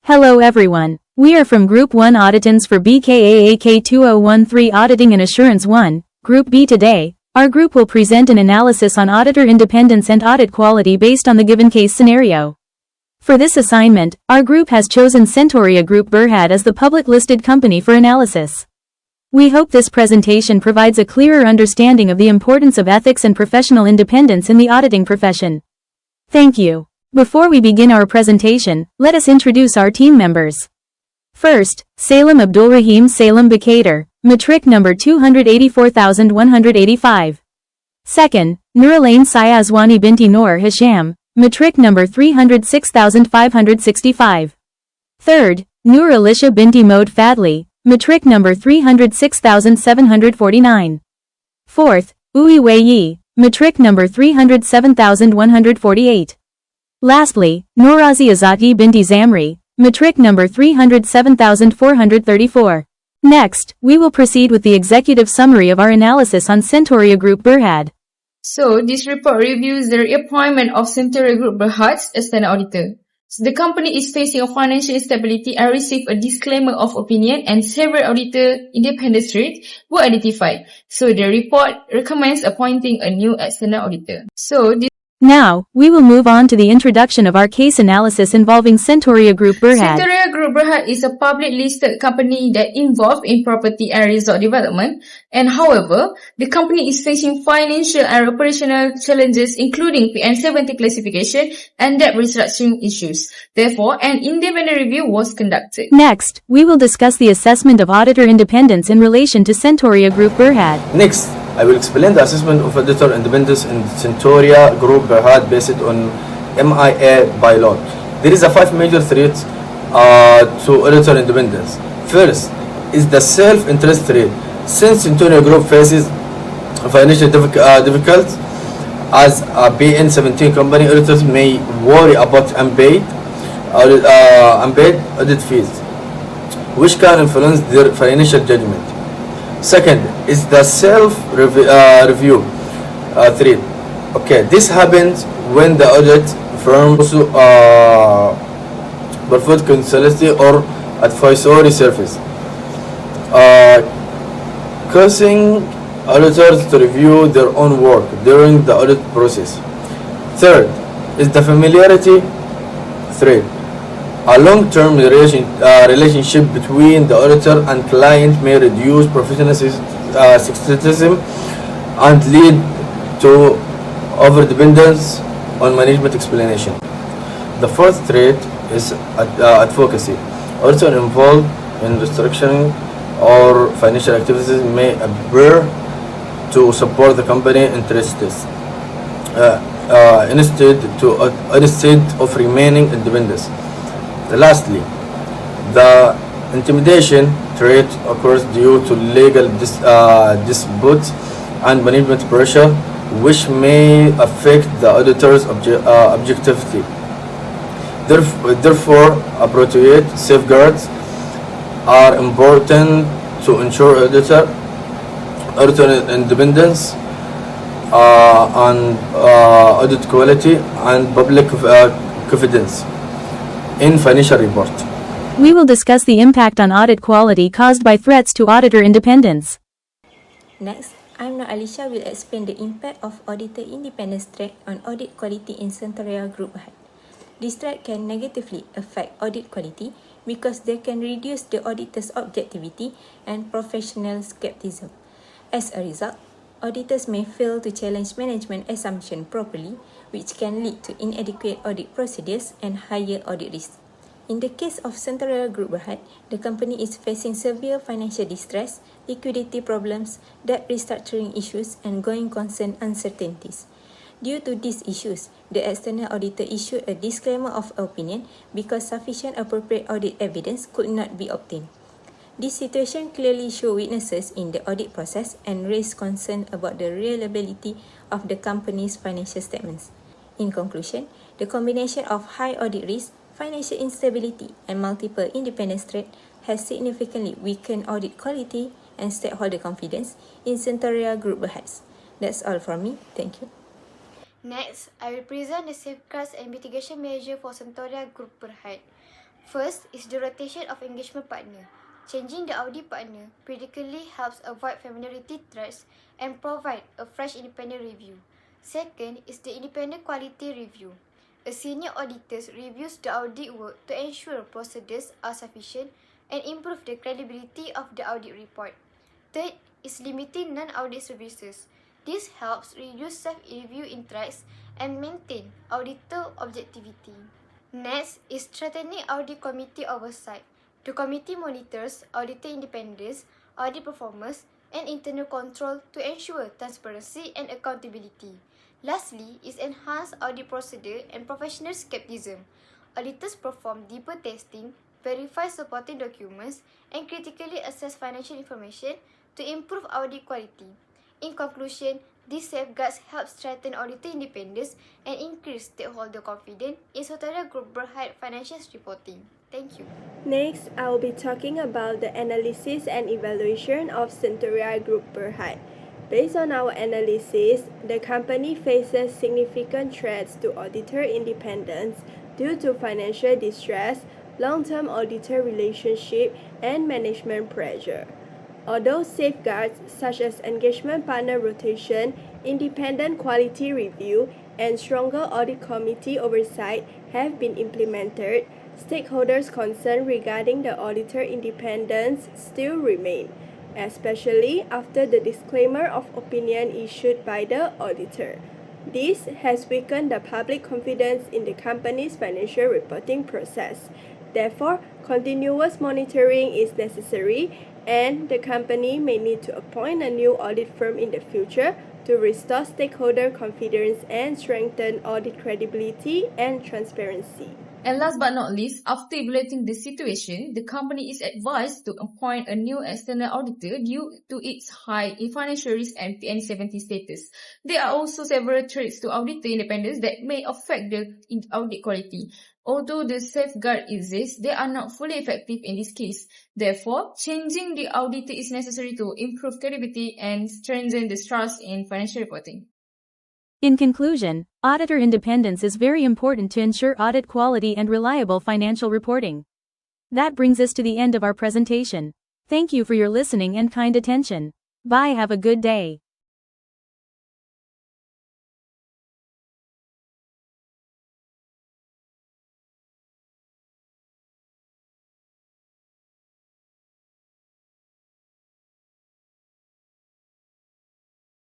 Hello everyone. We are from Group 1 Auditants for BKAAK 2013 Auditing and Assurance 1, Group B. Today, our group will present an analysis on auditor independence and audit quality based on the given case scenario. For this assignment, our group has chosen Sentoria Group Berhad as the public listed company for analysis. We hope this presentation provides a clearer understanding of the importance of ethics and professional independence in the auditing profession. Thank you. Before we begin our presentation, let us introduce our team members. First, Salim Abdulrahim Salim Bakater, matric number 284185. Second, Nurulain Sayazwani Binti Noor Hisham, matric number 306565. Third, Noor Alicia Binti Mode Fadli, matric number 306749. Fourth, Ui Wei Yi, matric number 307148. Lastly, Norazi Azati Binti Zamri, matric number 307434. Next, we will proceed with the executive summary of our analysis on Sentoria Group Berhad. So, this report reviews the reappointment of Sentoria Group Berhad as an auditor. So, the company is facing a financial instability and received a disclaimer of opinion, and several auditor independence rates were identified. So, the report recommends appointing a new external auditor. Now, we will move on to the introduction of our case analysis involving Sentoria Group Berhad. Sentoria Group Berhad is a public listed company that involved in property and resort development, and however, the company is facing financial and operational challenges including PN70 classification and debt restructuring issues. Therefore, an independent review was conducted. Next, we will discuss the assessment of auditor independence in relation to Sentoria Group Berhad. Next, I will explain the assessment of auditor independence in Sentoria Group Berhad based on MIA bylaw. There is a 5 major threats to auditor independence. First is the self-interest threat. Since Sentoria Group faces financial difficulties as a PN17 company, auditors may worry about unpaid audit fees, which can influence their financial judgment. Second is the self-review threat. Okay, this happens when the audit firm also performs consultancy or advisory service, causing auditors to review their own work during the audit process. Third is the familiarity threat. A long-term relationship between the auditor and client may reduce professionalism and lead to over-dependence on management explanation. The fourth threat is advocacy. Auditor involved in restructuring or financial activities may appear to support the company interests instead of remaining independent. Lastly, the intimidation threat occurs due to legal disputes and management pressure, which may affect the auditor's objectivity. Therefore, appropriate safeguards are important to ensure auditor independence and audit quality and public confidence in financial report. We will discuss the impact on audit quality caused by threats to auditor independence. Next, I'm Nur Alicia will explain the impact of auditor independence threat on audit quality in Sentoria Group Berhad. This threat can negatively affect audit quality because they can reduce the auditor's objectivity and professional skepticism. As a result, auditors may fail to challenge management assumptions properly, which can lead to inadequate audit procedures and higher audit risks. In the case of Sentoria Group Berhad, the company is facing severe financial distress, liquidity problems, debt restructuring issues, and going concern uncertainties. Due to these issues, the external auditor issued a disclaimer of opinion because sufficient appropriate audit evidence could not be obtained. This situation clearly shows weaknesses in the audit process and raised concern about the reliability of the company's financial statements. In conclusion, the combination of high audit risk, financial instability, and multiple independence threats has significantly weakened audit quality and stakeholder confidence in Sentoria Group Berhad. That's all from me. Thank you. Next, I will present the safeguards and mitigation measure for Sentoria Group Berhad. First is the rotation of engagement partner. Changing the audit partner periodically helps avoid familiarity threats and provide a fresh independent review. Second is the independent quality review. A senior auditor reviews the audit work to ensure procedures are sufficient and improve the credibility of the audit report. Third is limiting non-audit services. This helps reduce self-review interests and maintain auditor objectivity. Next is strengthening audit committee oversight. The committee monitors auditor independence, audit performance, and internal control to ensure transparency and accountability. Lastly is enhanced audit procedure and professional skepticism. Auditors perform deeper testing, verify supporting documents, and critically assess financial information to improve audit quality. In conclusion, these safeguards help strengthen auditor independence and increase stakeholder confidence in Sentoria Group Berhad financial reporting. Thank you. Next, I will be talking about the analysis and evaluation of Sentoria Group Berhad. Based on our analysis, the company faces significant threats to auditor independence due to financial distress, long-term auditor relationship, and management pressure. Although safeguards such as engagement partner rotation, independent quality review, and stronger audit committee oversight have been implemented, stakeholders' concerns regarding the auditor independence still remain, especially after the disclaimer of opinion issued by the auditor. This has weakened the public confidence in the company's financial reporting process. Therefore, continuous monitoring is necessary, and the company may need to appoint a new audit firm in the future to restore stakeholder confidence and strengthen audit credibility and transparency. And last but not least, after evaluating the situation, the company is advised to appoint a new external auditor due to its high financial risk and PN70 status. There are also several threats to auditor independence that may affect the audit quality. Although the safeguard exists, they are not fully effective in this case. Therefore, changing the auditor is necessary to improve credibility and strengthen the trust in financial reporting. In conclusion, auditor independence is very important to ensure audit quality and reliable financial reporting. That brings us to the end of our presentation. Thank you for your listening and kind attention. Bye, have a good day.